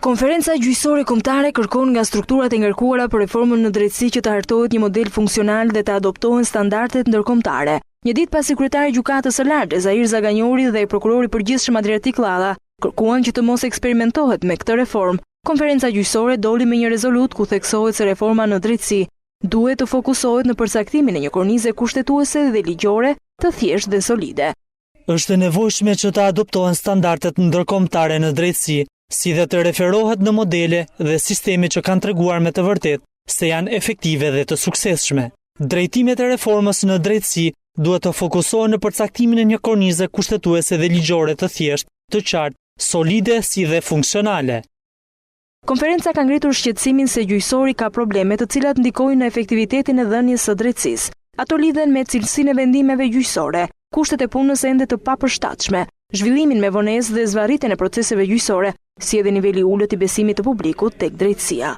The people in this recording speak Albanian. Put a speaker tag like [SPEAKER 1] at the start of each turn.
[SPEAKER 1] Konferenca gjyqësore kombëtare kërkon nga strukturat e ngarkuara për reformën në drejtësi që të hartohet një model funksional dhe të adoptohen standardet ndërkombëtare. Një ditë pas sekretari i gjykatës së lartë Zair Zaganjori dhe prokurori i përgjithshëm Adriatik Llalla kërkuan që të mos eksperimentohet me këtë reformë, konferenca gjyqësore doli me një rezolut ku theksohet se reforma në drejtësi duhet të fokusohet në përcaktimin e një kornize kushtetuese dhe ligjore të thjeshtë dhe solide.
[SPEAKER 2] Është e nevojshme që të adoptohen standardet ndërkombëtare në drejtësi, si dhe të referohet në modele dhe sisteme që kanë treguar me të vërtet se janë efektive dhe të suksesshme. Drejtimet e reformës në drejtësi duhet të fokusohen në përcaktimin e një kornize kushtetuese dhe ligjore të thjeshtë, të qartë, solide si dhe funksionale.
[SPEAKER 1] Konferenca ka ngritur shqetësimin se gjyqësori ka probleme të cilat ndikojnë në efektivitetin e dhënies së drejtësisë. Ato lidhen me cilësinë e vendimeve gjyqësore, kushtet e punës ende të papërshtatshme, zhvillimin me vonesë dhe zvarritjen e proceseve gjyqësore, si edhe niveli ulët i besimit të publikut tek drejtësia.